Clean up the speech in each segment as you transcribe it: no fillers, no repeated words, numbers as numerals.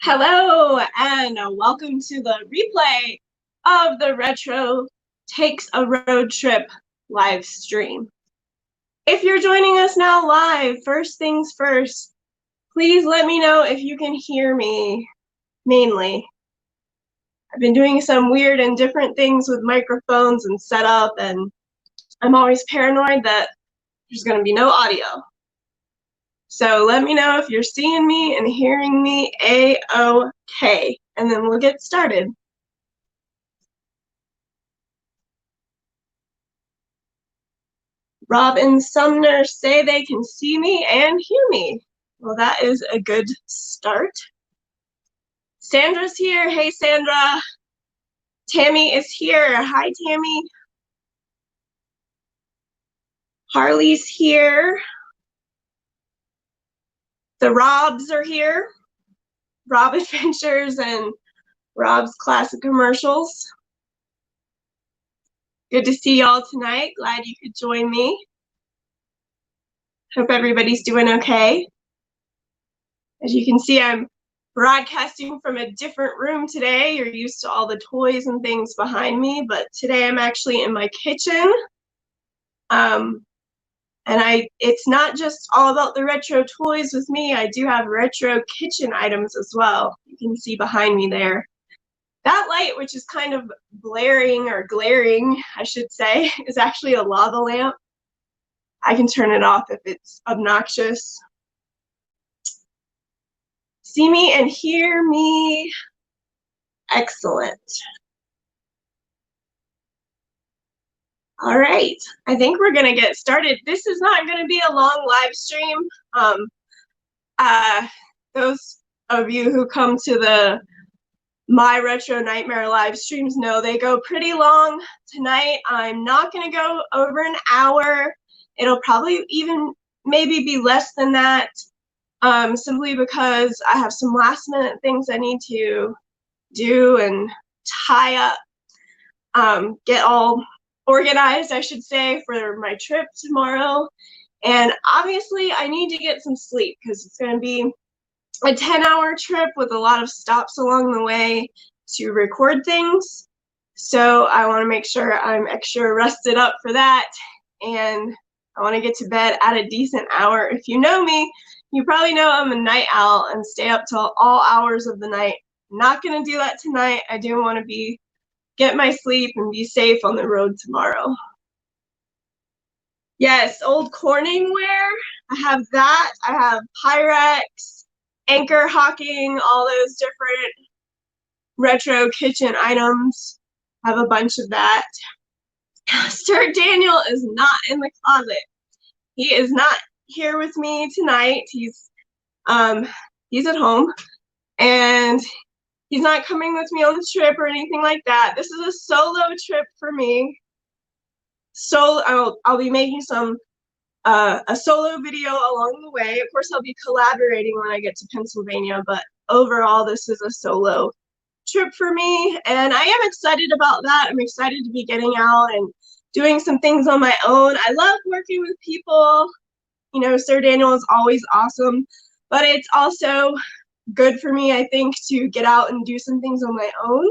Hello and welcome to the replay of the Retro Takes a Road Trip live stream. If you're joining us now live, first things first, please let me know if you can hear me, mainly. I've been doing some weird and different things with microphones and setup, and I'm always paranoid that there's going to be no audio. So let me know if you're seeing me and hearing me A-OK, and then we'll get started. Rob and Sumner say they can see me and hear me. Well, that is a good start. Sandra's here. Hey, Sandra. Tammy is here. Hi, Tammy. Harley's here. The Robs are here. Rob Adventures and Rob's Classic Commercials. Good to see y'all tonight. Glad you could join me. Hope everybody's doing okay. As you can see, I'm broadcasting from a different room today. You're used to all the toys and things behind me, but today I'm actually in my kitchen. And it's not just all about the retro toys with me. I do have retro kitchen items as well. You can see behind me there. That light, which is kind of blaring or glaring, I should say, is actually a lava lamp. I can turn it off if it's obnoxious. See me and hear me. Excellent. All right, I think we're gonna get started. This is not gonna be a long live stream. Those of you who come to the My Retro Nightmare live streams know they go pretty long. Tonight, I'm not gonna go over an hour. It'll probably even maybe be less than that, simply because I have some last minute things I need to do and tie up, get all organized, I should say, for my trip tomorrow. And obviously I need to get some sleep because it's going to be a 10-hour trip with a lot of stops along the way to record things. So I want to make sure I'm extra rested up for that, and I want to get to bed at a decent hour. If you know me, you probably know I'm a night owl and stay up till all hours of the night. Not going to do that tonight. I do want to get my sleep and be safe on the road tomorrow. Yes, old Corningware. I have that. I have Pyrex, Anchor Hawking, all those different retro kitchen items. I have a bunch of that. Sir Daniel is not in the closet. He is not here with me tonight. He's at home, and he's not coming with me on the trip or anything like that. This is a solo trip for me. So I'll be making a solo video along the way. Of course, I'll be collaborating when I get to Pennsylvania, but overall, this is a solo trip for me, and I am excited about that. I'm excited to be getting out and doing some things on my own. I love working with people. You know, Sir Daniel is always awesome, but it's also good for me, I think, to get out and do some things on my own.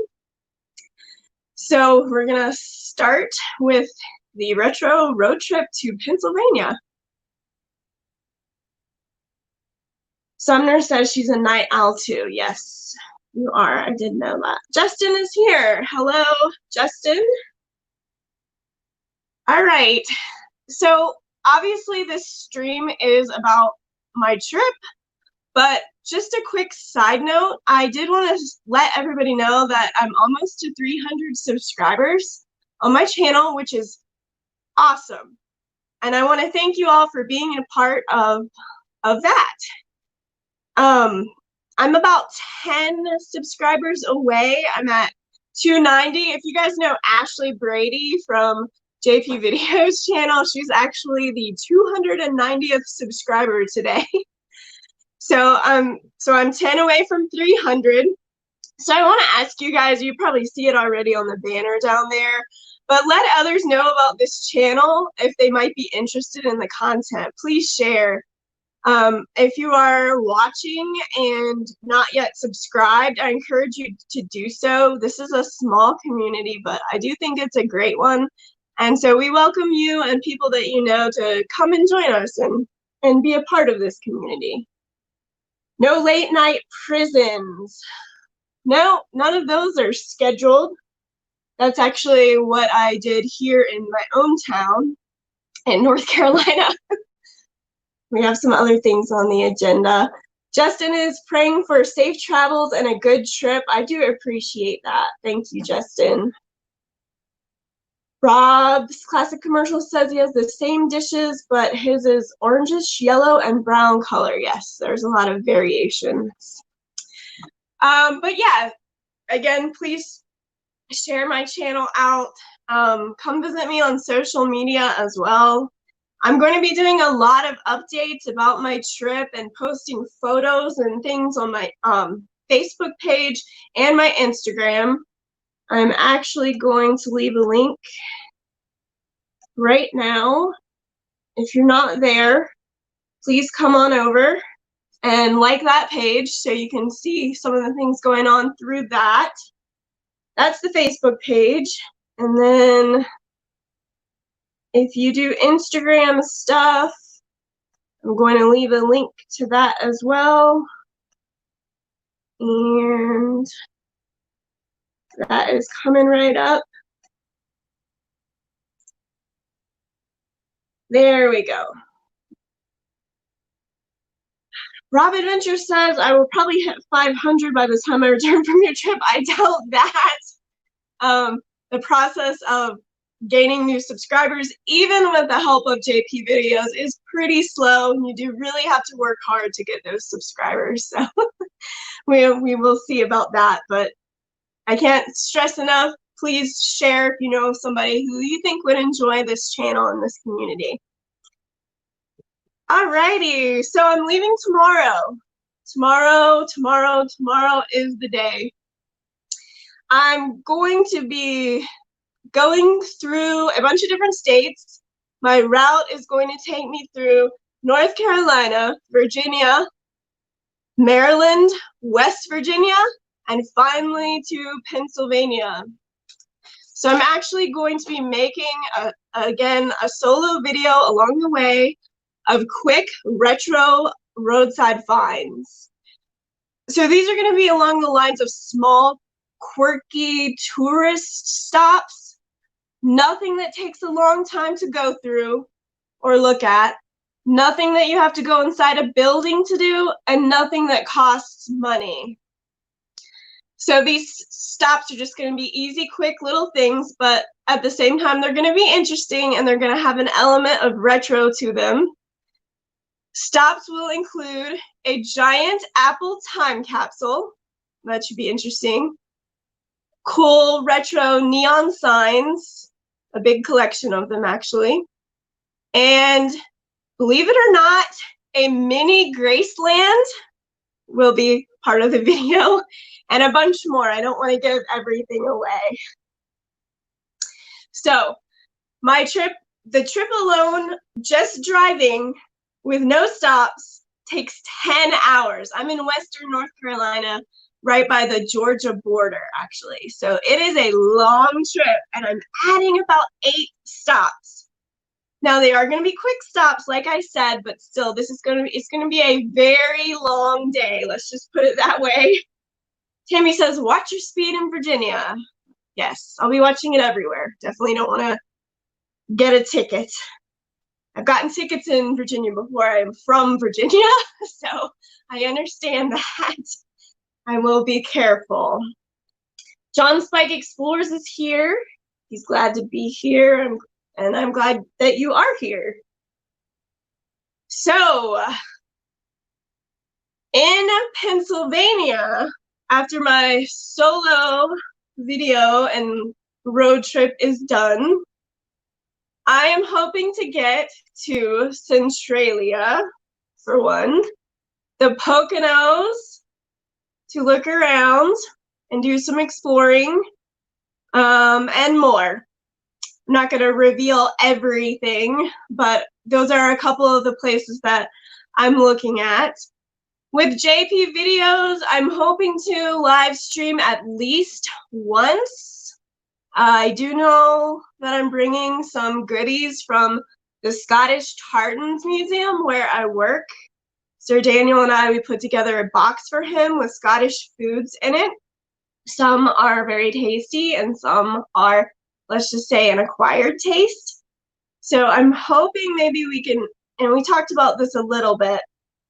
So we're gonna start with the retro road trip to Pennsylvania. Sumner says she's a night owl too. Yes, you are. I did know that. Justin is here. Hello, Justin. All right. So obviously this stream is about my trip, but just a quick side note, I did want to let everybody know that I'm almost to 300 subscribers on my channel, which is awesome. And I want to thank you all for being a part of that. I'm about 10 subscribers away. I'm at 290. If you guys know Ashley Brady from JPVideos channel, she's actually the 290th subscriber today. So I'm 10 away from 300. So I want to ask you guys, you probably see it already on the banner down there, but let others know about this channel if they might be interested in the content. Please share. If you are watching and not yet subscribed, I encourage you to do so. This is a small community, but I do think it's a great one. And so we welcome you and people that you know to come and join us and be a part of this community. No late night prisons. No, none of those are scheduled. That's actually what I did here in my own town in North Carolina. We have some other things on the agenda. Justin is praying for safe travels and a good trip. I do appreciate that. Thank you, Justin. Rob's Classic Commercial says he has the same dishes, but his is orangish, yellow, and brown color. Yes, there's a lot of variations. But yeah, again, please share my channel out. Come visit me on social media as well. I'm going to be doing a lot of updates about my trip and posting photos and things on my Facebook page and my Instagram. I'm actually going to leave a link right now. If you're not there, please come on over and like that page so you can see some of the things going on through that. That's the Facebook page. And then if you do Instagram stuff, I'm going to leave a link to that as well. And that is coming right up. There we go. Rob Adventure says, I will probably hit 500 by the time I return from your trip. I doubt that. The process of gaining new subscribers, even with the help of JP Videos, is pretty slow. You do really have to work hard to get those subscribers. So we will see about that. But I can't stress enough, please share if you know somebody who you think would enjoy this channel and this community. Alrighty, so I'm leaving tomorrow. Tomorrow is the day. I'm going to be going through a bunch of different states. My route is going to take me through North Carolina, Virginia, Maryland, West Virginia, and finally to Pennsylvania. So I'm actually going to be making, again, a solo video along the way of quick retro roadside finds. So these are going to be along the lines of small, quirky tourist stops. Nothing that takes a long time to go through or look at. Nothing that you have to go inside a building to do, and nothing that costs money. So these stops are just going to be easy, quick little things, but at the same time, they're going to be interesting and they're going to have an element of retro to them. Stops will include a giant Apple time capsule. That should be interesting. Cool retro neon signs, a big collection of them actually. And believe it or not, a mini Graceland will be part of the video, and a bunch more. I don't want to give everything away. So my trip, the trip alone, just driving with no stops, takes 10 hours. I'm in Western North Carolina, right by the Georgia border, actually. So it is a long trip, and I'm adding about 8 stops. Now they are going to be quick stops, like I said, but still, it's going to be a very long day. Let's just put it that way. Tammy says, watch your speed in Virginia. Yes, I'll be watching it everywhere. Definitely don't want to get a ticket. I've gotten tickets in Virginia before. I'm from Virginia, so I understand that. I will be careful. John Spike Explores is here. He's glad to be here, and I'm glad that you are here. So, in Pennsylvania, after my solo video and road trip is done, I am hoping to get to Centralia, for one, the Poconos, to look around and do some exploring, and more. I'm not going to reveal everything, but those are a couple of the places that I'm looking at. With JPVideos, I'm hoping to live stream at least once. I do know that I'm bringing some goodies from the Scottish Tartans Museum where I work. Sir Daniel and I, we put together a box for him with Scottish foods in it. Some are very tasty and some are, let's just say, an acquired taste. So I'm hoping maybe we can, and we talked about this a little bit,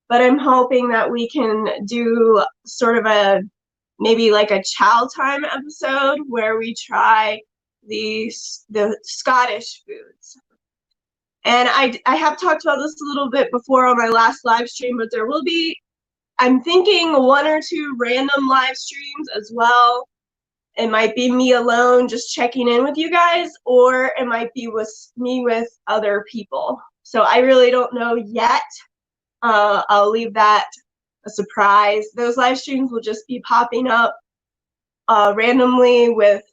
but I'm hoping that we can do sort of a, maybe like a chow time episode where we try the Scottish foods. And I have talked about this a little bit before on my last live stream, but there will be, I'm thinking, 1 or 2 random live streams as well. It might be me alone just checking in with you guys, or it might be with me with other people. So I really don't know yet. I'll leave that a surprise. Those live streams will just be popping up randomly with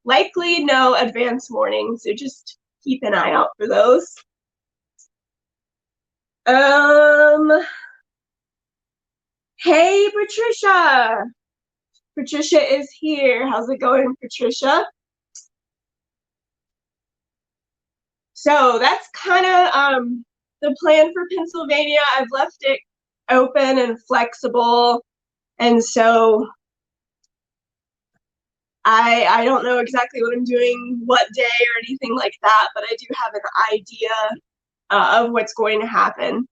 likely no advance warning, so just keep an eye out for those. Hey, Patricia. Patricia is here. How's it going, Patricia? So that's kind of the plan for Pennsylvania. I've left it open and flexible, and so I don't know exactly what I'm doing, what day or anything like that, but I do have an idea of what's going to happen.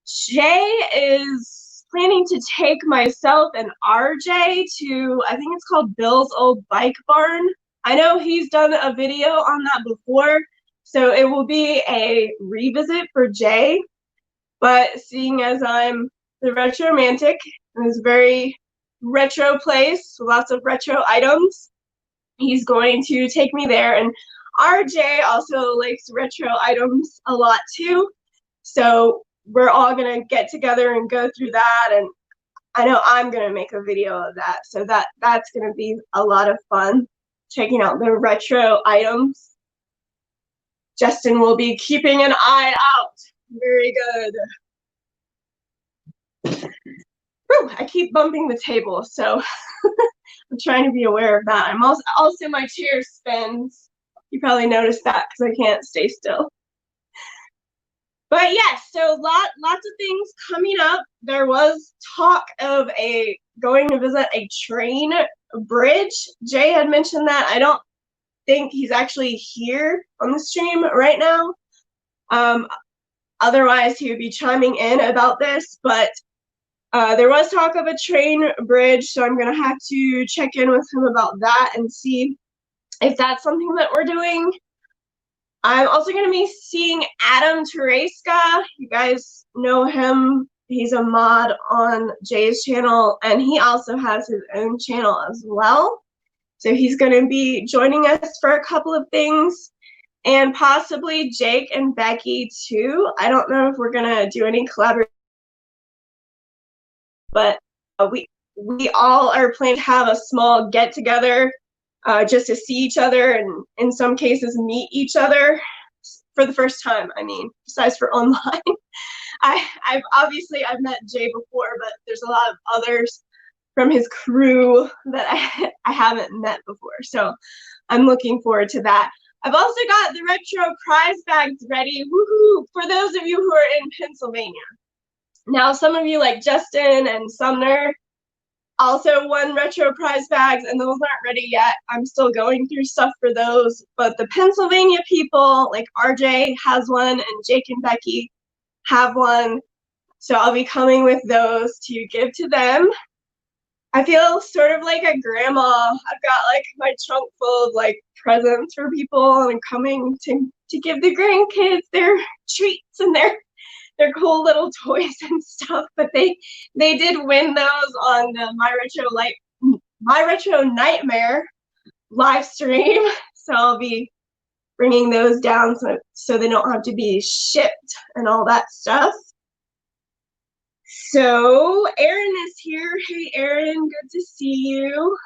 Jay is planning to take myself and RJ to, I think it's called Bill's Old Bike Barn. I know he's done a video on that before, so it will be a revisit for Jay. But seeing as I'm the retro romantic in this very retro place with lots of retro items, he's going to take me there. And RJ also likes retro items a lot too. So we're all gonna get together and go through that, and I know I'm gonna make a video of that. So that's gonna be a lot of fun, checking out the retro items. Justin will be keeping an eye out. Very good. Whew, I keep bumping the table, so I'm trying to be aware of that. I'm also my chair spins. You probably noticed that because I can't stay still. But yes, so lots of things coming up. There was talk of going to visit a train bridge. Jay had mentioned that. I don't think he's actually here on the stream right now. Otherwise, he would be chiming in about this, but there was talk of a train bridge, so I'm gonna have to check in with him about that and see if that's something that we're doing. I'm also going to be seeing Adam Tereska. You guys know him. He's a mod on Jay's channel, and he also has his own channel as well. So he's going to be joining us for a couple of things, and possibly Jake and Becky too. I don't know if we're going to do any collaboration, but we all are planning to have a small get-together just to see each other and in some cases meet each other for the first time. I mean, besides for online. I've met Jay before, but there's a lot of others from his crew that I haven't met before. So I'm looking forward to that. I've also got the retro prize bags ready. Woohoo! For those of you who are in Pennsylvania. Now, some of you like Justin and Sumner also won retro prize bags, and those aren't ready yet. I'm still going through stuff for those, but the Pennsylvania people, like RJ has one and Jake and Becky have one, so I'll be coming with those to give to them. I feel sort of like a grandma. I've got like my trunk full of like presents for people, and I'm coming to give the grandkids their treats and their cool little toys and stuff. But they did win those on the My Retro Nightmare live stream, so I'll be bringing those down so they don't have to be shipped and all that stuff. So Erin is here. Hey Erin, good to see you.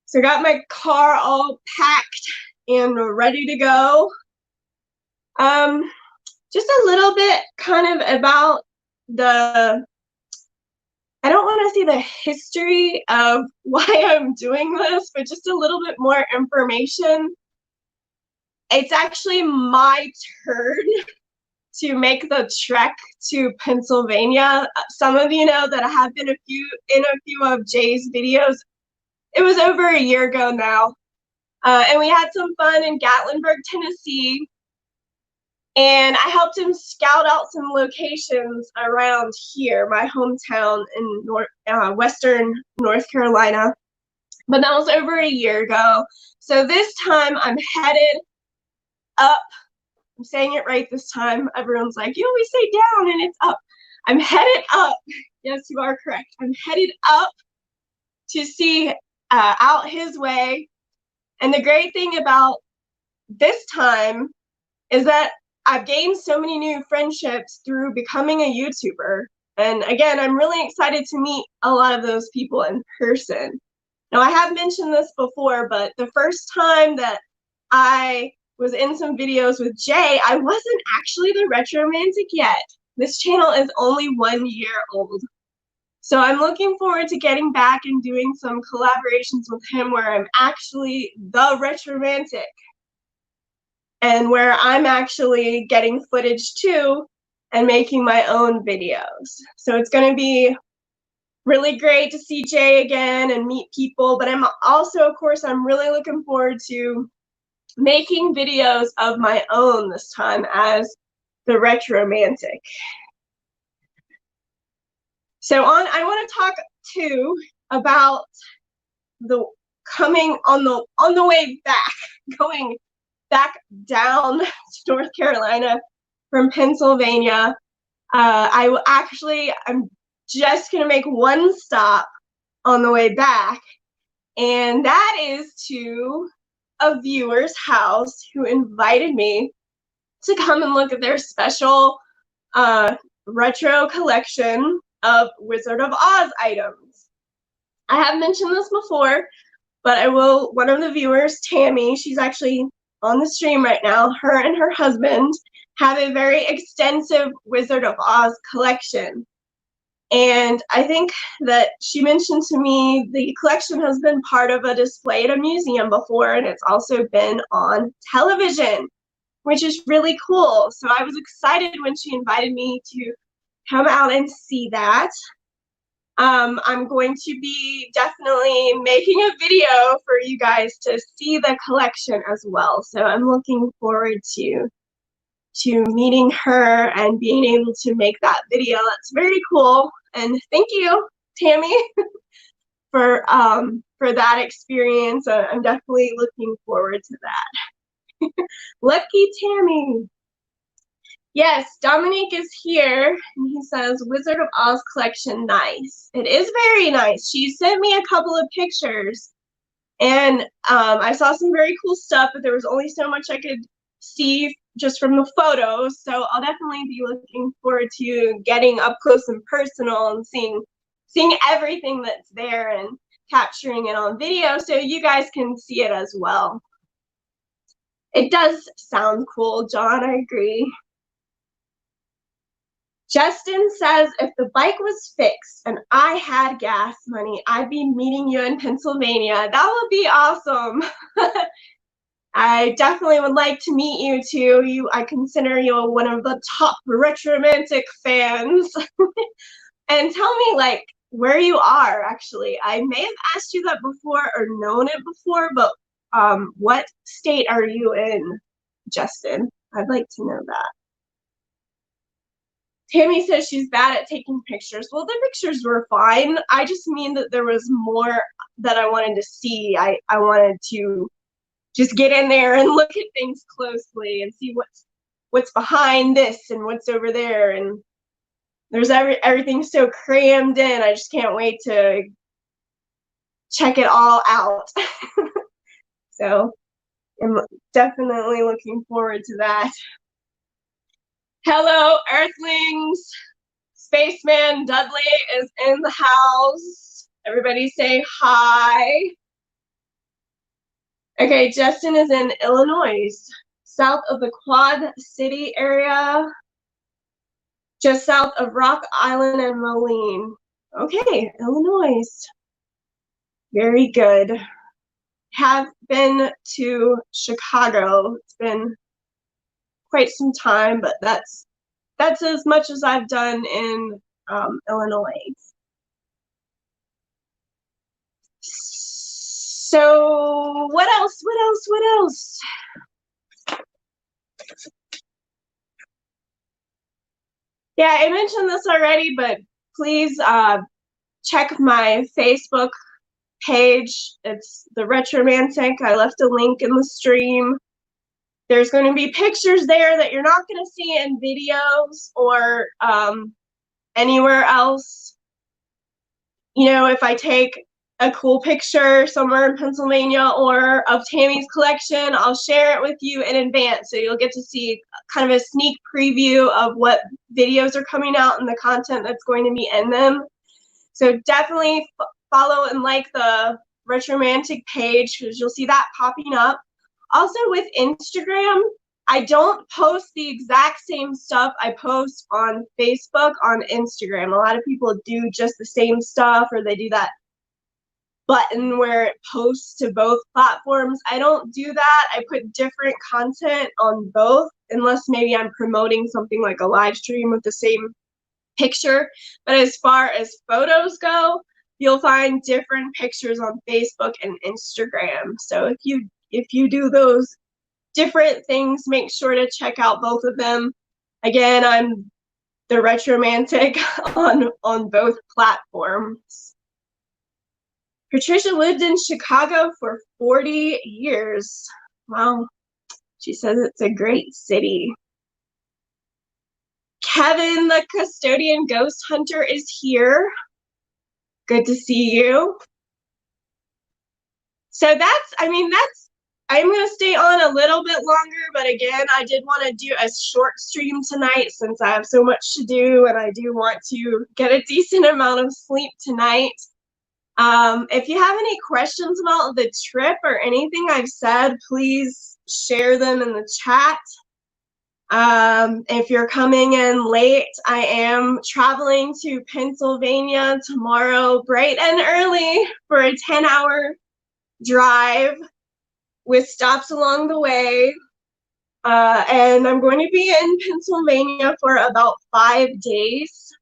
So I got my car all packed and ready to go. just a little bit kind of about the, I don't want to say the history of why I'm doing this, but just a little bit more information. It's actually my turn to make the trek to Pennsylvania. Some of you know that I have been in a few of Jay's videos. It was over a year ago now. And we had some fun in Gatlinburg, Tennessee. And I helped him scout out some locations around here, my hometown in Western North Carolina. But that was over a year ago. So this time I'm headed up. I'm saying it right this time. Everyone's like, you always say down and it's up. I'm headed up. Yes, you are correct. I'm headed up to see out his way. And the great thing about this time is that I've gained so many new friendships through becoming a YouTuber. And again, I'm really excited to meet a lot of those people in person. Now, I have mentioned this before, but the first time that I was in some videos with Jay, I wasn't actually the Retromantic yet. This channel is only 1 year old. So I'm looking forward to getting back and doing some collaborations with him where I'm actually the Retromantic and where I'm actually getting footage too and making my own videos. So it's going to be really great to see Jay again and meet people, but I'm also, of course, I'm really looking forward to making videos of my own this time as the Retromantic. So I want to talk too about the coming on the way back, going back down to North Carolina from Pennsylvania. I'm just gonna make one stop on the way back, and that is to a viewer's house who invited me to come and look at their special retro collection of Wizard of Oz items. I have mentioned this before, but I will, one of the viewers, Tammy, she's actually on the stream right now, her and her husband have a very extensive Wizard of Oz collection. And I think that she mentioned to me the collection has been part of a display at a museum before, and it's also been on television, which is really cool. So I was excited when she invited me to come out and see that. I'm going to be definitely making a video for you guys to see the collection as well. So I'm looking forward to meeting her and being able to make that video. That's very cool. And thank you, Tammy, for that experience. I'm definitely looking forward to that. Lucky Tammy. Yes, Dominique is here, and he says, Wizard of Oz collection, nice. It is very nice. She sent me a couple of pictures, and I saw some very cool stuff, but there was only so much I could see just from the photos, so I'll definitely be looking forward to getting up close and personal and seeing everything that's there and capturing it on video so you guys can see it as well. It does sound cool, John, I agree. Justin says, if the bike was fixed and I had gas money, I'd be meeting you in Pennsylvania. That would be awesome. I definitely would like to meet you too. I consider you one of the top Retromantic fans. And tell me, like, where you are, actually. I may have asked you that before or known it before, but what state are you in, Justin? I'd like to know that. Tammy says she's bad at taking pictures. Well, the pictures were fine. I just mean that there was more that I wanted to see. I wanted to just get in there and look at things closely and see what's behind this and what's over there. And there's everything so crammed in. I just can't wait to check it all out. So I'm definitely looking forward to that. Hello, Earthlings. Spaceman Dudley is in the house. Everybody say hi. Okay, Justin is in Illinois, south of the Quad City area. just south of Rock Island and Moline. Okay, Illinois. Very good. Have been to Chicago. It's been quite some time, but that's as much as I've done in Illinois. So what else? Yeah, I mentioned this already, but please check my Facebook page. It's The Retromantic. I left a link in the stream. There's going to be pictures there that you're not going to see in videos or anywhere else. You know, if I take a cool picture somewhere in Pennsylvania or of Tammy's collection, I'll share it with you in advance. So you'll get to see kind of a sneak preview of what videos are coming out and the content that's going to be in them. So definitely follow and like the Retromantic page because you'll see that popping up. Also with Instagram, I don't post the exact same stuff I post on Facebook on Instagram. A lot of people do just the same stuff, or they do that button where it posts to both platforms. I don't do that. I put different content on both, unless maybe I'm promoting something like a live stream with the same picture. But as far as photos go, you'll find different pictures on Facebook and Instagram. So if you do those different things, make sure to check out both of them. Again, I'm The Retromantic on both platforms. Patricia lived in Chicago for 40 years. Wow. She says it's a great city. Kevin, the custodian ghost hunter, is here. Good to see you. So I'm going to stay on a little bit longer, but again, I did want to do a short stream tonight since I have so much to do and I do want to get a decent amount of sleep tonight. If you have any questions about the trip or anything I've said, please share them in the chat. If you're coming in late, I am traveling to Pennsylvania tomorrow bright and early for a 10-hour drive with stops along the way. And I'm going to be in Pennsylvania for about 5 days,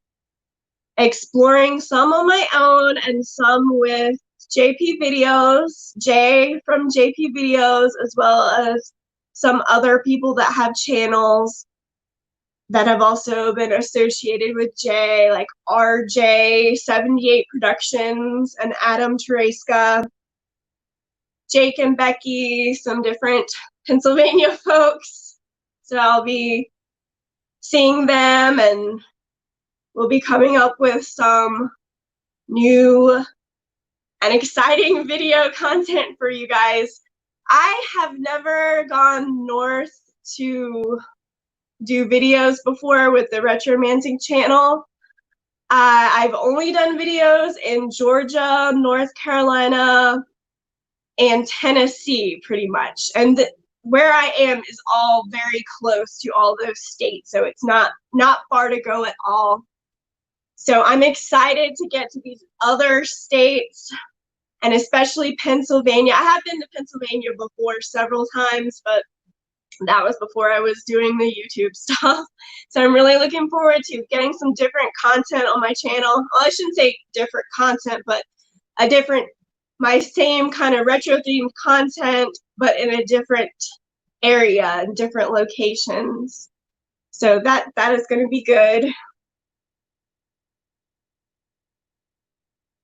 exploring some on my own and some with JPVideos, Jay from JPVideos, as well as some other people that have channels that have also been associated with Jay, like RJ78 Productions and Adam Tereska, Jake and Becky, some different Pennsylvania folks. So I'll be seeing them, and we'll be coming up with some new and exciting video content for you guys. I have never gone north to do videos before with the Retromantic channel. I've only done videos in Georgia, North Carolina, and Tennessee pretty much. And where I am is all very close to all those states, so it's not far to go at all. So I'm excited to get to these other states, and especially Pennsylvania. I have been to Pennsylvania before several times, but that was before I was doing the YouTube stuff. So I'm really looking forward to getting some different content on my channel. Well, I shouldn't say different content, but my same kind of retro themed content, but in a different area and different locations. So that is going to be good.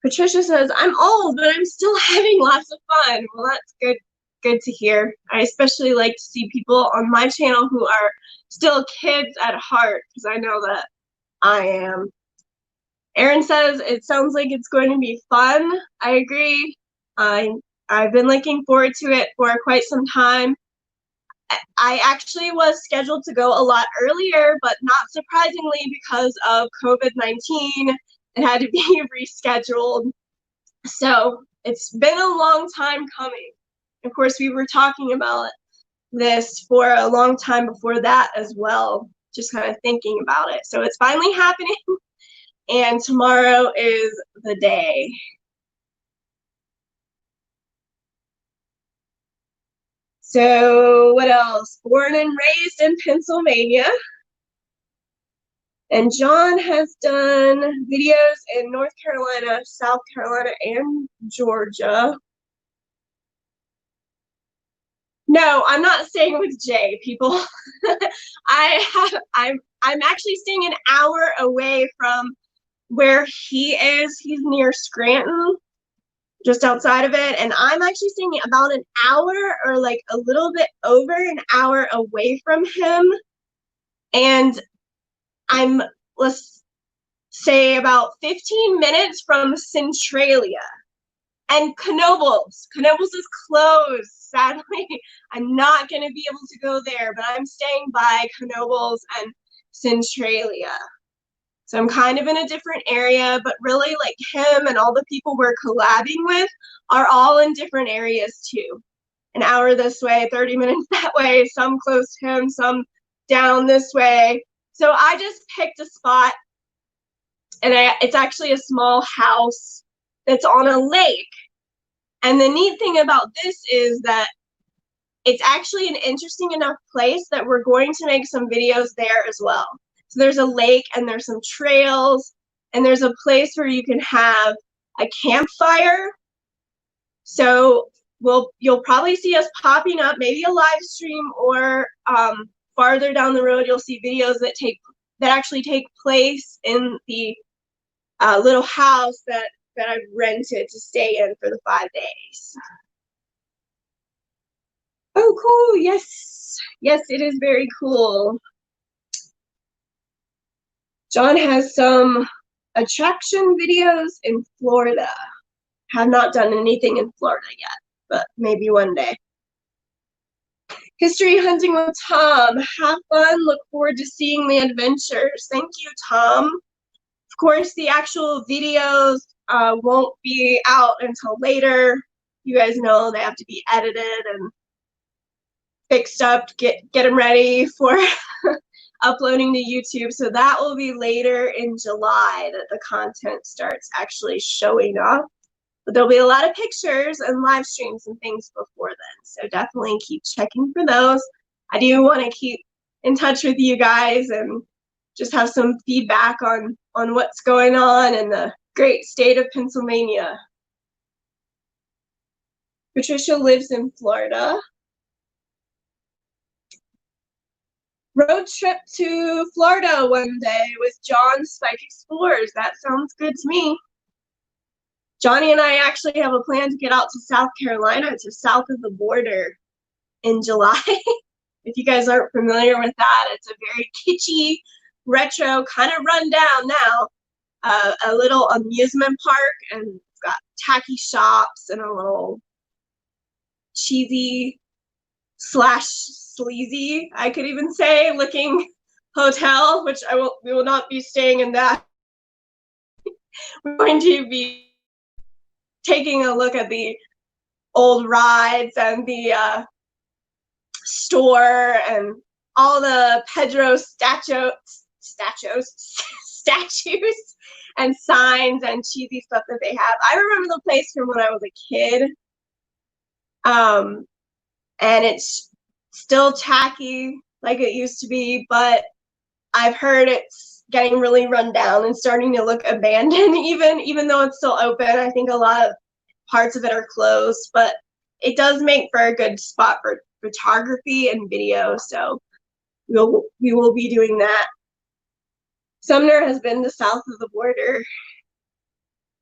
Patricia says, I'm old, but I'm still having lots of fun. Well, that's good to hear. I especially like to see people on my channel who are still kids at heart, because I know that I am. Erin says, it sounds like it's going to be fun. I agree. I've been looking forward to it for quite some time. I actually was scheduled to go a lot earlier, but not surprisingly, because of COVID-19, it had to be rescheduled. So it's been a long time coming. Of course, we were talking about this for a long time before that as well. just kind of thinking about it. So it's finally happening, and tomorrow is the day. So what else? Born and raised in Pennsylvania. And John has done videos in North Carolina, South Carolina, and Georgia. No, I'm not staying with Jay, people. I'm actually staying an hour away from where he is. He's near Scranton, just outside of it, and I'm actually staying about an hour or like a little bit over an hour away from him. And I'm, let's say, about 15 minutes from Centralia. And Knoebels. Knoebels is closed, sadly. I'm not going to be able to go there, but I'm staying by Knoebels and Centralia. So I'm kind of in a different area, but really like him and all the people we're collabing with are all in different areas too. An hour this way, 30 minutes that way, some close to him, some down this way. So I just picked a spot, and it's actually a small house that's on a lake. And the neat thing about this is that it's actually an interesting enough place that we're going to make some videos there as well. So there's a lake and there's some trails and there's a place where you can have a campfire. So you'll probably see us popping up, maybe a live stream, or farther down the road you'll see videos that actually take place in the little house that I've rented to stay in for the 5 days. Oh, cool. Yes. Yes, it is very cool. John has some attraction videos in Florida. Have not done anything in Florida yet, but maybe one day. History hunting with Tom. Have fun. Look forward to seeing the adventures. Thank you, Tom. Of course, the actual videos won't be out until later. You guys know they have to be edited and fixed up, get them ready for uploading to YouTube. So that will be later in July that the content starts actually showing up. But there'll be a lot of pictures and live streams and things before then. So definitely keep checking for those. I do want to keep in touch with you guys and just have some feedback on what's going on in the great state of Pennsylvania. Patricia lives in Florida. Road trip to Florida one day with John Spike Explorers. That sounds good to me. Johnny and I actually have a plan to get out to South Carolina, to south of the border, in July. If you guys aren't familiar with that, it's a very kitschy, retro, kind of run down now, a little amusement park, and it's got tacky shops and a little cheesy / sleazy, I could even say, looking hotel, which we will not be staying in that. We're going to be taking a look at the old rides and the store and all the Pedro statues and signs and cheesy stuff that they have. I remember the place from when I was a kid. And it's still tacky like it used to be, but I've heard it's getting really run down and starting to look abandoned, even though it's still open. I think a lot of parts of it are closed, but it does make for a good spot for photography and video, so we will be doing that. Sumner has been to south of the border.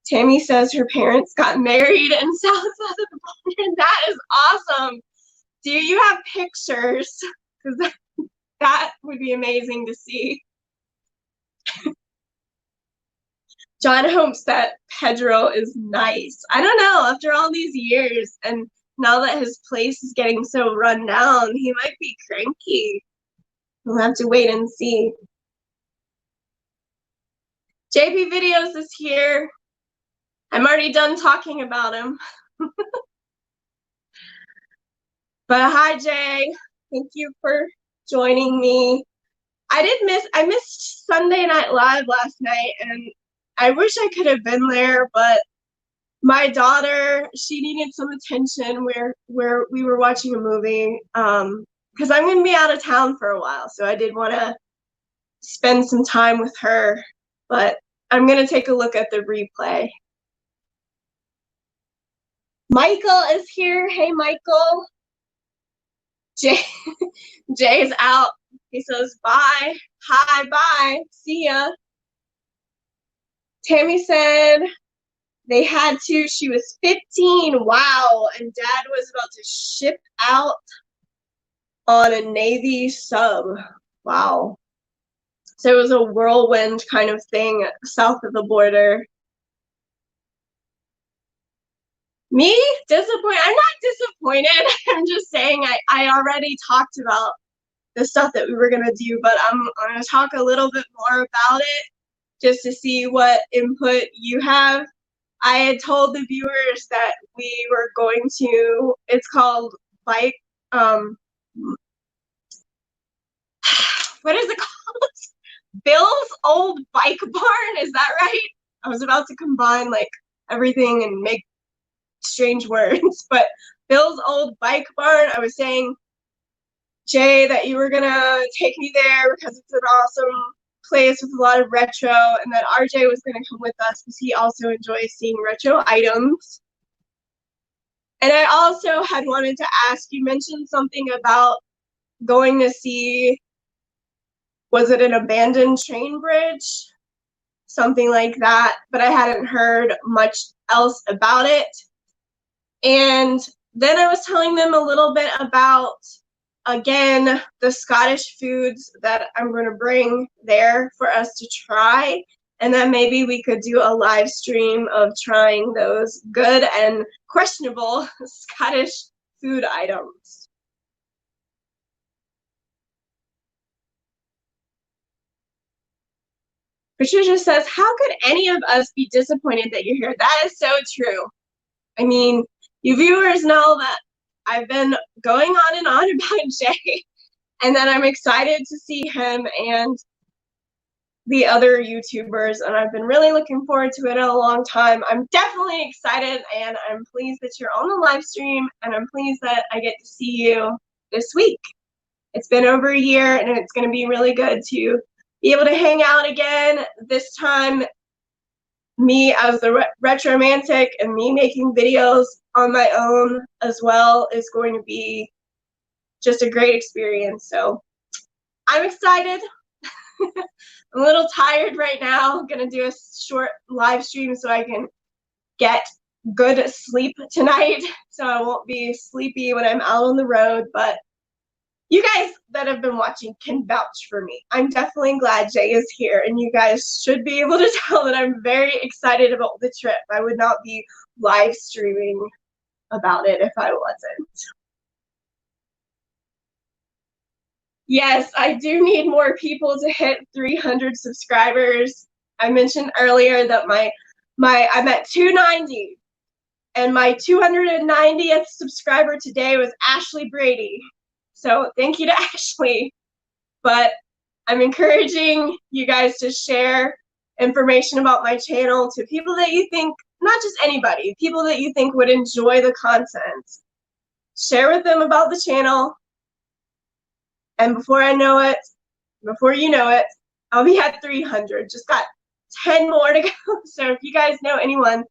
Tammy says her parents got married in south of the border. That is awesome. Do you have pictures? Because that would be amazing to see. John hopes that Pedro is nice. I don't know, after all these years, and now that his place is getting so run down, he might be cranky. We'll have to wait and see. JPVideos is here. I'm already done talking about him. But hi, Jay. Thank you for joining me. I missed Sunday Night Live last night, and I wish I could have been there, but my daughter, she needed some attention where we were watching a movie, because I'm gonna be out of town for a while, so I did want to spend some time with her, but I'm gonna take a look at the replay. Michael is here. Hey, Michael. Jay, Jay's out. He says bye. Hi, bye. See ya. Tammy said they had to. She was 15. Wow. And Dad was about to ship out on a Navy sub. Wow. So it was a whirlwind kind of thing south of the border. Me? Disappointed? I'm not disappointed. I'm just saying I already talked about the stuff that we were going to do, but I'm going to talk a little bit more about it just to see what input you have. I had told the viewers that we were going to, it's called bike, what is it called? Bill's Old Bike Barn, is that right? I was about to combine like everything and make strange words, but Bill's Old Bike Barn, I was saying, Jay, that you were gonna take me there because it's an awesome place with a lot of retro, and that RJ was gonna come with us because he also enjoys seeing retro items. And I also had wanted to ask, you mentioned something about going to see, was it an abandoned train bridge? Something like that, but I hadn't heard much else about it. And then I was telling them a little bit about, again, the Scottish foods that I'm going to bring there for us to try, and then maybe we could do a live stream of trying those good and questionable Scottish food items. Patricia says, how could any of us be disappointed that you're here? That is so true. I mean, you viewers know that I've been going on and on about Jay, and that I'm excited to see him and the other YouTubers, and I've been really looking forward to it in a long time. I'm definitely excited, and I'm pleased that you're on the live stream, and I'm pleased that I get to see you this week. It's been over a year, and it's going to be really good to be able to hang out again. This time, me as the retromantic and me making videos on my own as well is going to be just a great experience. So I'm excited. I'm a little tired right now. I'm gonna do a short live stream so I can get good sleep tonight, so I won't be sleepy when I'm out on the road. But you guys that have been watching can vouch for me. I'm definitely glad Jay is here, and you guys should be able to tell that I'm very excited about the trip. I would not be live streaming about it if I wasn't. Yes, I do need more people to hit 300 subscribers. I mentioned earlier that I'm at 290, and my 290th subscriber today was Ashley Brady. So thank you to Ashley. But I'm encouraging you guys to share information about my channel to people that you think, not just anybody, people that you think would enjoy the content. Share with them about the channel. And before you know it, I'll be at 300. Just got 10 more to go. So if you guys know anyone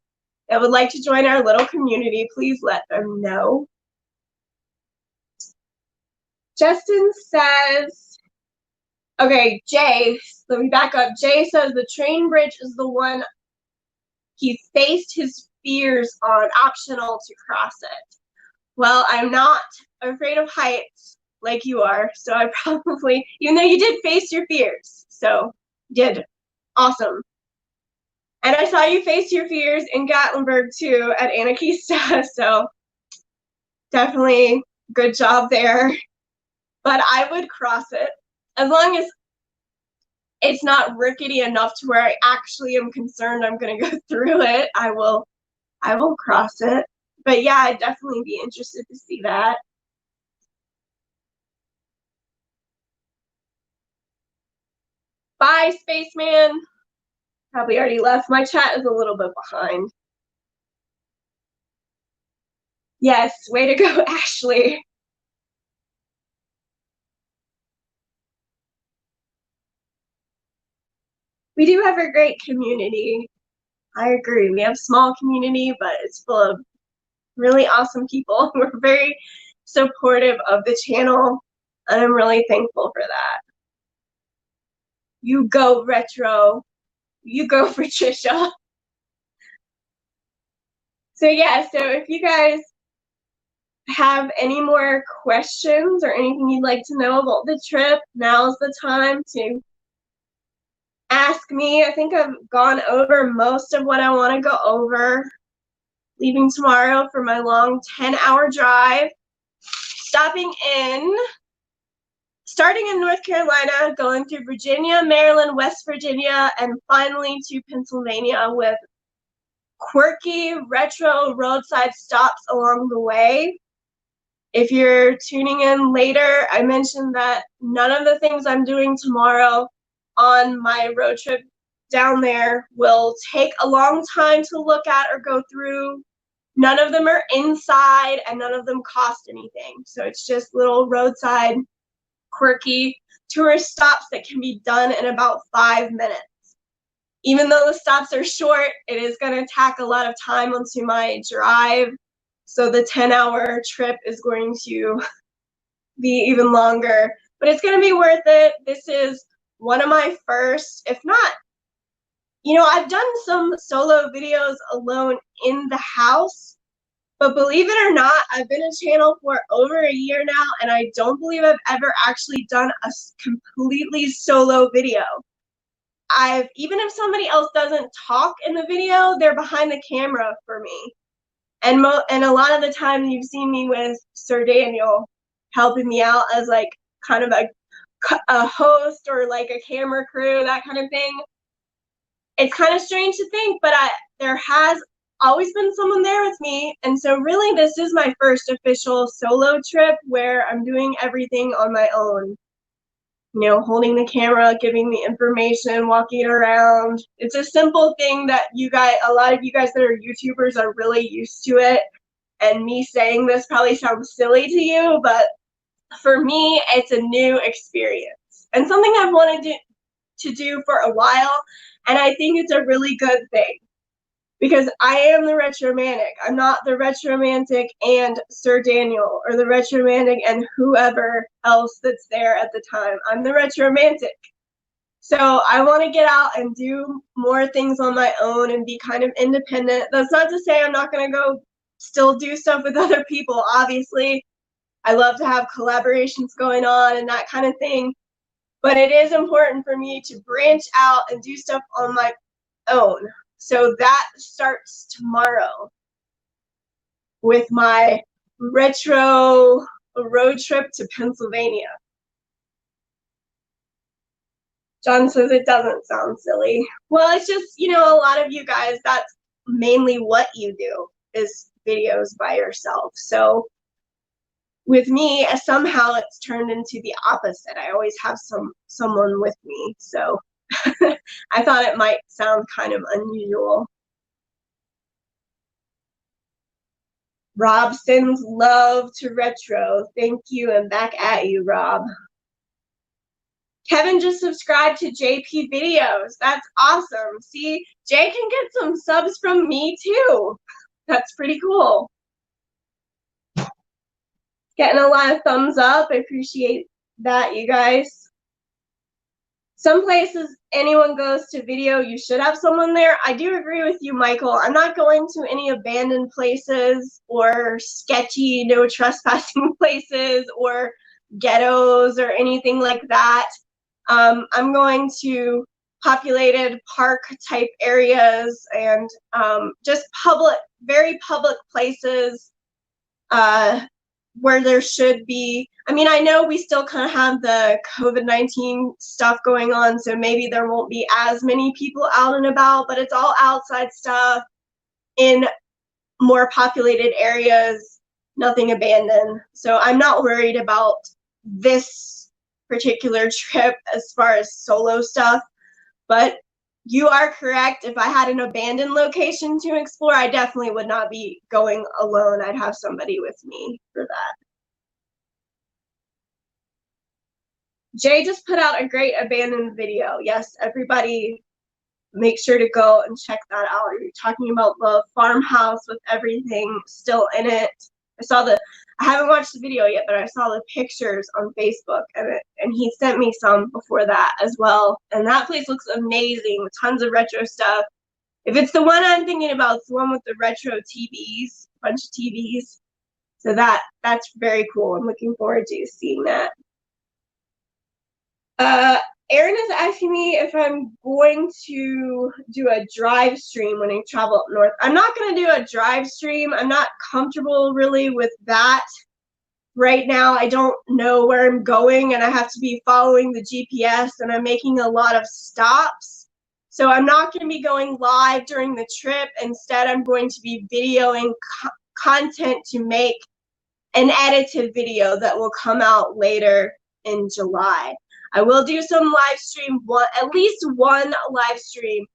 that would like to join our little community, please let them know. Justin says, okay, Jay, let me back up. Jay says the train bridge is the one he faced his fears on, optional to cross it. Well, I'm not afraid of heights like you are, so I probably, even though you did face your fears, so did. Awesome. And I saw you face your fears in Gatlinburg too at Anarchista, so definitely good job there. But I would cross it as long as it's not rickety enough to where I actually am concerned I'm going to go through it. I will cross it. But yeah, I'd definitely be interested to see that. Bye, spaceman. Probably already left. My chat is a little bit behind. Yes, way to go, Ashley. We do have a great community. I agree. We have a small community, but it's full of really awesome people. We're very supportive of the channel, and I'm really thankful for that. You go, Retro. You go, Patricia. So yeah, so if you guys have any more questions or anything you'd like to know about the trip, now's the time to ask me. I think I've gone over most of what I want to go over. Leaving tomorrow for my long 10-hour drive. Starting in North Carolina, going through Virginia, Maryland, West Virginia, and finally to Pennsylvania with quirky retro roadside stops along the way. If you're tuning in later, I mentioned that none of the things I'm doing tomorrow on my road trip down there will take a long time to look at or go through. None of them are inside and none of them cost anything. So it's just little roadside, quirky tourist stops that can be done in about 5 minutes. Even though the stops are short, it is going to tack a lot of time onto my drive. So the 10-hour trip is going to be even longer, but it's going to be worth it. This is one of my first, if not, I've done some solo videos alone in the house, but believe it or not, I've been a channel for over a year now, and I don't believe I've ever actually done a completely solo video. Even if somebody else doesn't talk in the video, they're behind the camera for me. And a lot of the time you've seen me with Sir Daniel helping me out as like kind of a host or like a camera crew, that kind of thing. It's kind of strange to think, but there has always been someone there with me. And so really this is my first official solo trip where I'm doing everything on my own. Holding the camera, giving the information, walking around. It's a simple thing that a lot of you guys that are YouTubers are really used to it. And me saying this probably sounds silly to you, but for me, it's a new experience and something I've wanted to do for a while. And I think it's a really good thing because I am the retromantic. I'm not the retromantic and Sir Daniel or the retromantic and whoever else that's there at the time. I'm the retromantic. So I want to get out and do more things on my own and be kind of independent. That's not to say I'm not going to go still do stuff with other people. Obviously, I love to have collaborations going on and that kind of thing. But it is important for me to branch out and do stuff on my own. So that starts tomorrow with my retro road trip to Pennsylvania. John says it doesn't sound silly. Well, it's just, a lot of you guys, that's mainly what you do is videos by yourself. So with me, somehow it's turned into the opposite. I always have someone with me. So I thought it might sound kind of unusual. Rob sends love to retro. Thank you, and back at you, Rob. Kevin just subscribed to JPVideos. That's awesome. See, Jay can get some subs from me too. That's pretty cool. Getting a lot of thumbs up. I appreciate that, you guys. Some places anyone goes to video, you should have someone there. I do agree with you, Michael. I'm not going to any abandoned places or sketchy, no trespassing places or ghettos or anything like that. I'm going to populated park type areas and just very public places where there should be. I know we still kind of have the COVID-19 stuff going on, so maybe there won't be as many people out and about, but it's all outside stuff in more populated areas, nothing abandoned. So I'm not worried about this particular trip as far as solo stuff, but you are correct. If I had an abandoned location to explore, I definitely would not be going alone. I'd have somebody with me for that. Jay just put out a great abandoned video. Yes, everybody make sure to go and check that out. You're talking about the farmhouse with everything still in it. I haven't watched the video yet, but I saw the pictures on Facebook, and he sent me some before that as well. And that place looks amazing. Tons of retro stuff. If it's the one I'm thinking about, it's the one with the retro TVs, bunch of TVs. So that's very cool. I'm looking forward to seeing that. Erin is asking me if I'm going to do a drive stream when I travel up north. I'm not going to do a drive stream. I'm not comfortable really with that right now. I don't know where I'm going, and I have to be following the GPS, and I'm making a lot of stops. So I'm not going to be going live during the trip. Instead, I'm going to be videoing content to make an edited video that will come out later in July. I will do some live stream, at least one live stream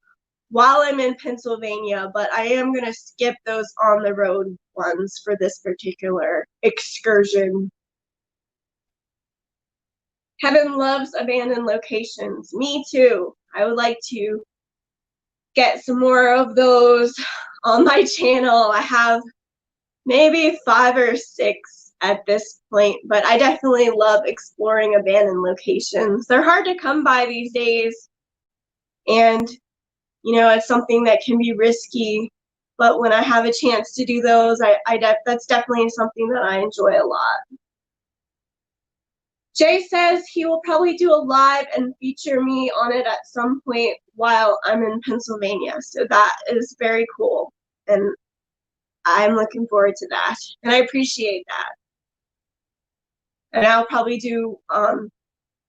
while I'm in Pennsylvania, but I am going to skip those on the road ones for this particular excursion. Kevin loves abandoned locations. Me too. I would like to get some more of those on my channel. I have maybe 5 or 6 at this point, but I definitely love exploring abandoned locations. They're hard to come by these days, and you know, it's something that can be risky, but when I have a chance to do those, that's definitely something that I enjoy a lot. Jay says he will probably do a live and feature me on it at some point while I'm in Pennsylvania, so that is very cool, and I'm looking forward to that, and I appreciate that. And I'll probably do,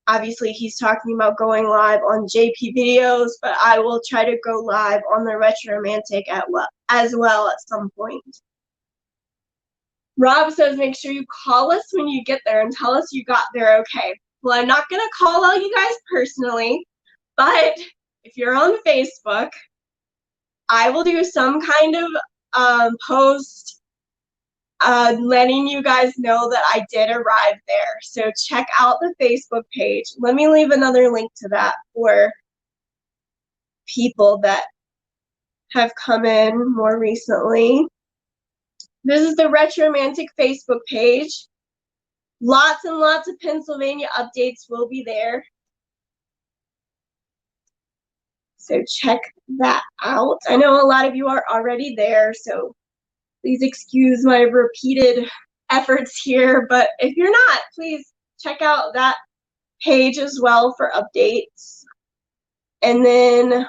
obviously he's talking about going live on JPVideos, but I will try to go live on the Retromantic as well at some point. Rob says, make sure you call us when you get there and tell us you got there okay. Well, I'm not going to call all you guys personally, but if you're on Facebook, I will do some kind of post letting you guys know that I did arrive there. So check out the Facebook page. Let me leave another link to that for people that have come in more recently. This is the Retromantic Facebook page. Lots and lots of Pennsylvania updates will be there. So check that out. I know a lot of you are already there, so please excuse my repeated efforts here, but if you're not, please check out that page as well for updates. And then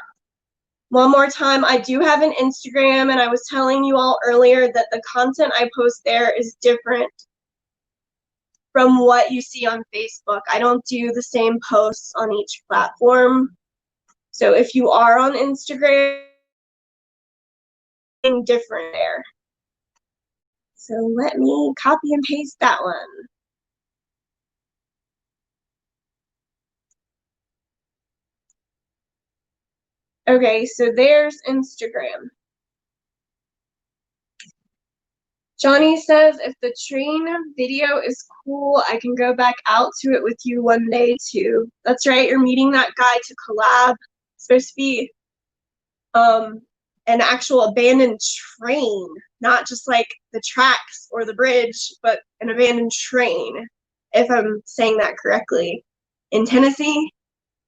one more time, I do have an Instagram, and I was telling you all earlier that the content I post there is different from what you see on Facebook. I don't do the same posts on each platform. So if you are on Instagram, different there. So let me copy and paste that one. Okay, so there's Instagram. Johnny says, if the train video is cool, I can go back out to it with you one day too. That's right, you're meeting that guy to collab. It's supposed to be an actual abandoned train, not just like the tracks or the bridge, but an abandoned train, if I'm saying that correctly, in Tennessee.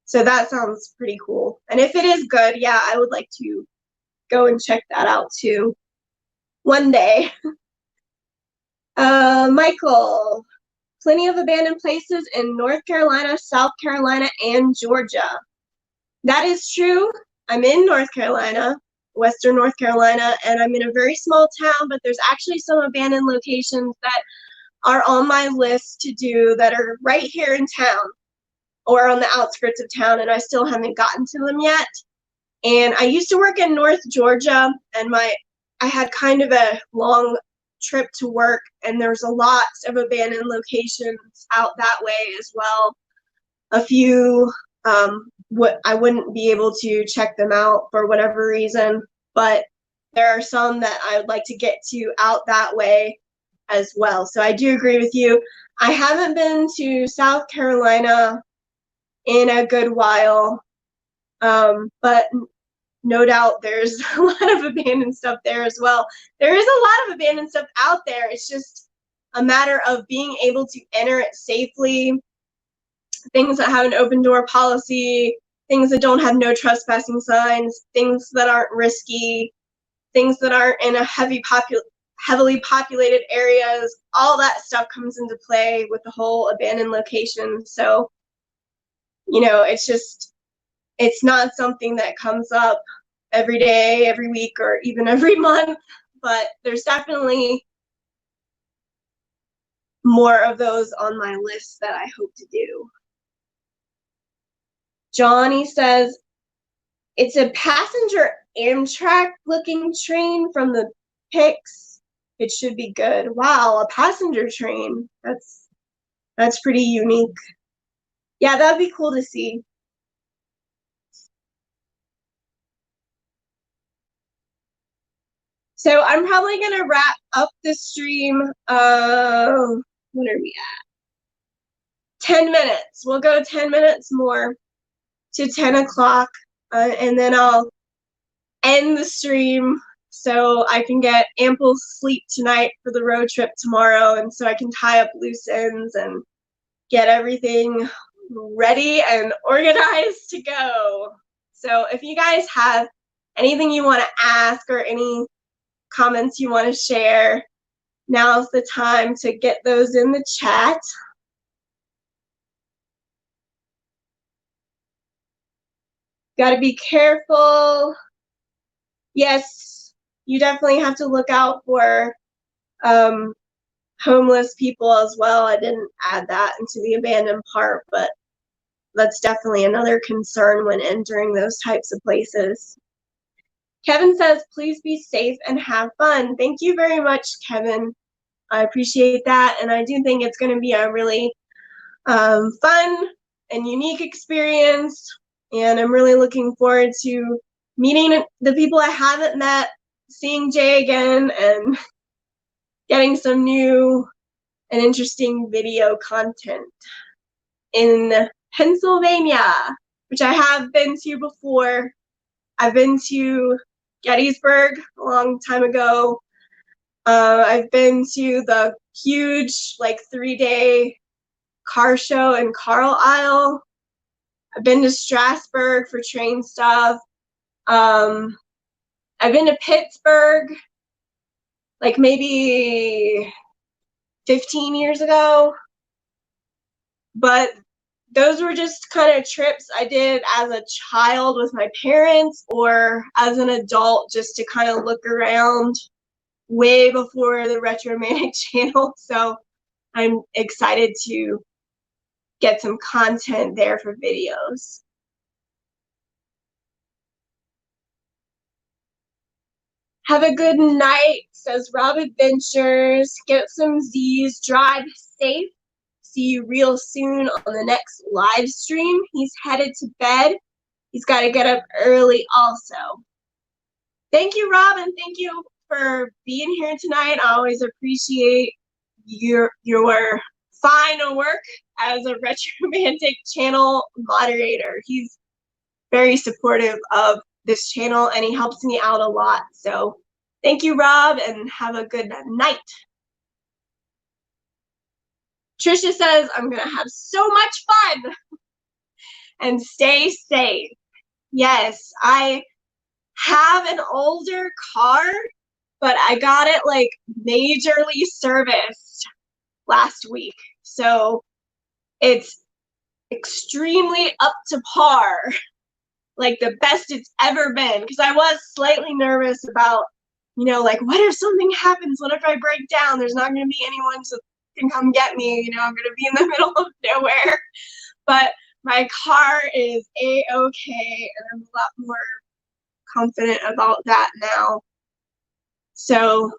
So that sounds pretty cool. And if it is good, yeah, I would like to go and check that out too one day. Michael, plenty of abandoned places in North Carolina, South Carolina, and Georgia. That is true. I'm in North Carolina, Western North Carolina, and I'm in a very small town, but there's actually some abandoned locations that are on my list to do that are right here in town or on the outskirts of town, and I still haven't gotten to them yet. And I used to work in North Georgia, and I had kind of a long trip to work, and there's a lot of abandoned locations out that way as well. a few, I wouldn't be able to check them out for whatever reason, but there are some that I would like to get to out that way as well. So I do agree with you. I haven't been to South Carolina in a good while, but no doubt there's a lot of abandoned stuff there as well. There is a lot of abandoned stuff out there. It's just a matter of being able to enter it safely, things that have an open door policy, things that don't have no trespassing signs, things that aren't risky, things that aren't in a heavily populated areas. All that stuff comes into play with the whole abandoned location. So, you know, it's not something that comes up every day, every week, or even every month, but there's definitely more of those on my list that I hope to do. Johnny says, it's a passenger Amtrak looking train from the pics. It should be good. Wow, a passenger train. That's pretty unique. Yeah, that'd be cool to see. So I'm probably gonna wrap up this stream. What are we at? 10 minutes. We'll go 10 minutes more to 10 o'clock, and then I'll end the stream so I can get ample sleep tonight for the road trip tomorrow, and so I can tie up loose ends and get everything ready and organized to go. So if you guys have anything you want to ask or any comments you want to share, now's the time to get those in the chat. Got to be careful. Yes, you definitely have to look out for homeless people as well. I didn't add that into the abandoned part, but that's definitely another concern when entering those types of places. Kevin says, please be safe and have fun. Thank you very much, Kevin. I appreciate that, and I do think it's going to be a really fun and unique experience, and I'm really looking forward to meeting the people I haven't met, seeing Jay again, and getting some new and interesting video content in Pennsylvania, which I have been to before. I've been to Gettysburg a long time ago. I've been to the huge, like, 3-day car show in Carlisle. I've been to Strasbourg for train stuff. I've been to Pittsburgh, like, maybe 15 years ago. But those were just kind of trips I did as a child with my parents or as an adult just to kind of look around way before the Retromantic channel. So I'm excited to get some content there for videos. Have a good night, says Rob Adventures. Get some Z's, drive safe. See you real soon on the next live stream. He's headed to bed. He's got to get up early also. Thank you, Rob, and thank you for being here tonight. I always appreciate your fine work as a Retromantic channel moderator. He's very supportive of this channel and he helps me out a lot. So thank you, Rob, and have a good night. Trisha says, I'm gonna have so much fun and stay safe. Yes, I have an older car, but I got it like majorly serviced last week. So it's extremely up to par, like the best it's ever been. Because I was slightly nervous about, you know, like, what if something happens? What if I break down? There's not going to be anyone to can come get me. You know, I'm going to be in the middle of nowhere. But my car is A-okay, and I'm a lot more confident about that now. So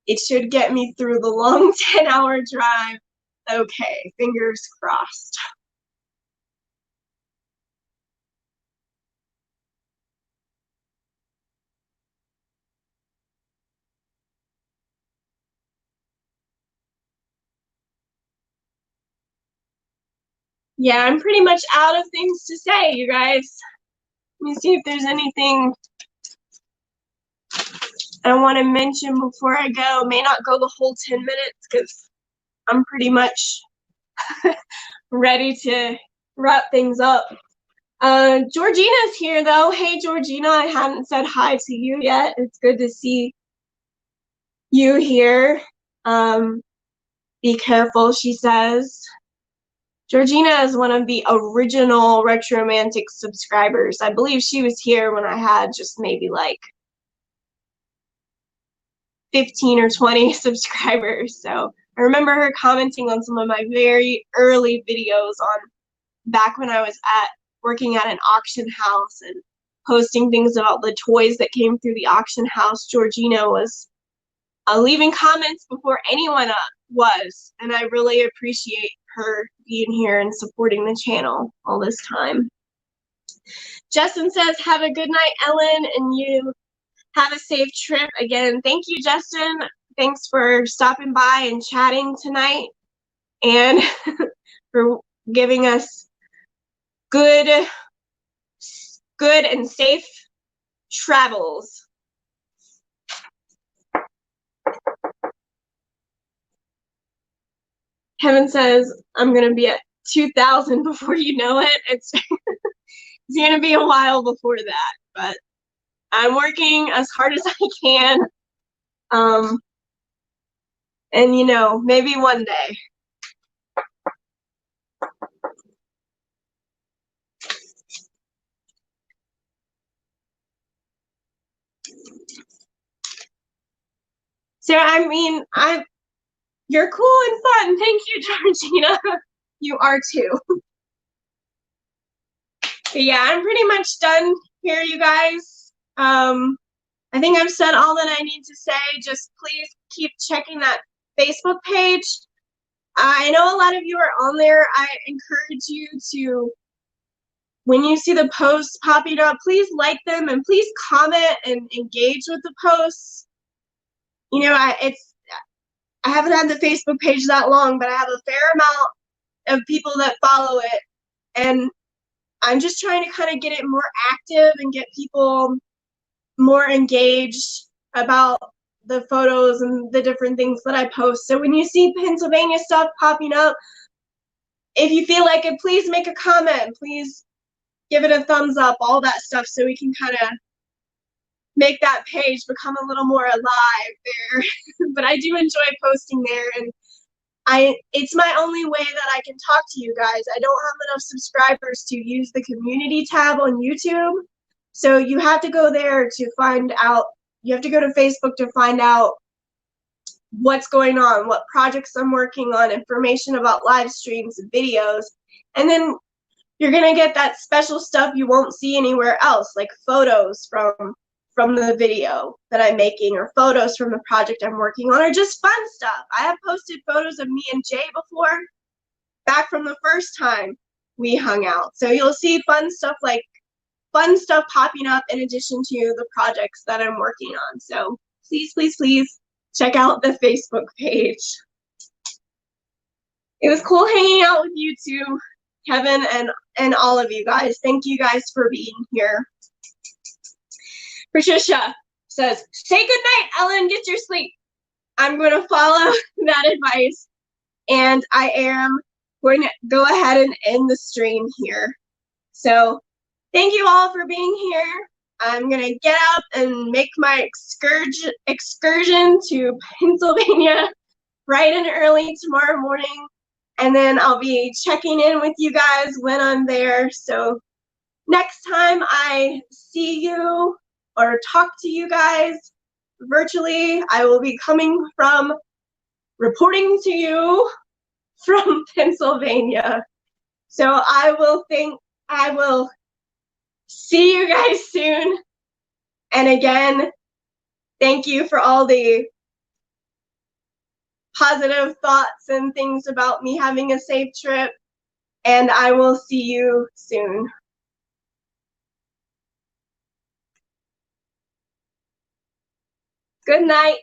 it should get me through the long 10-hour drive. Okay, fingers crossed. yeah, I'm pretty much out of things to say, you guys. Let me see if there's anything I want to mention before I go. May not go the whole 10 minutes because I'm pretty much ready to wrap things up. Georgina's here though. Hey Georgina, I hadn't said hi to you yet. It's good to see you here. Be careful, she says. Georgina is one of the original Retromantic subscribers. I believe she was here when I had just maybe like 15 or 20 subscribers. So I remember her commenting on some of my very early videos on back when I was working at an auction house and posting things about the toys that came through the auction house. Georgina was leaving comments before anyone was, and I really appreciate her being here and supporting the channel all this time. Justin says, have a good night, Ellen, and you have a safe trip. Again, thank you, Justin. Thanks for stopping by and chatting tonight and for giving us good and safe travels. Kevin says, I'm going to be at 2,000 before you know it. It's going to be a while before that, but I'm working as hard as I can. And, you know, maybe one day. So, I mean, you're cool and fun. Thank you, Georgina. You are too. But yeah, I'm pretty much done here, you guys. I think I've said all that I need to say. Just please keep checking that Facebook page. I know a lot of you are on there. I encourage you to, when you see the posts popping up, please like them and please comment and engage with the posts. You know, I haven't had the Facebook page that long, but I have a fair amount of people that follow it, and I'm just trying to kind of get it more active and get people more engaged about the photos and the different things that I post. So when you see Pennsylvania stuff popping up, if you feel like it, please make a comment. Please give it a thumbs up, all that stuff, so we can kind of make that page become a little more alive there. But I do enjoy posting there, and it's my only way that I can talk to you guys. I don't have enough subscribers to use the community tab on YouTube. So you have to go there to find out, you have to go to Facebook to find out what's going on, what projects I'm working on, information about live streams and videos. And then you're gonna get that special stuff you won't see anywhere else, like photos from the video that I'm making, or photos from the project I'm working on, or just fun stuff. I have posted photos of me and Jay before, back from the first time we hung out. So you'll see fun stuff popping up in addition to the projects that I'm working on. So please, please, please check out the Facebook page. It was cool hanging out with you too, Kevin, and all of you guys. Thank you guys for being here. Patricia says, say good night, Ellen, get your sleep. I'm going to follow that advice, and I am going to go ahead and end the stream here. So thank you all for being here. I'm going to get up and make my excursion to Pennsylvania bright and early tomorrow morning, and then I'll be checking in with you guys when I'm there. So next time I see you or talk to you guys virtually, I will be reporting to you from Pennsylvania. So I will see you guys soon. And again, thank you for all the positive thoughts and things about me having a safe trip. And I will see you soon. Good night.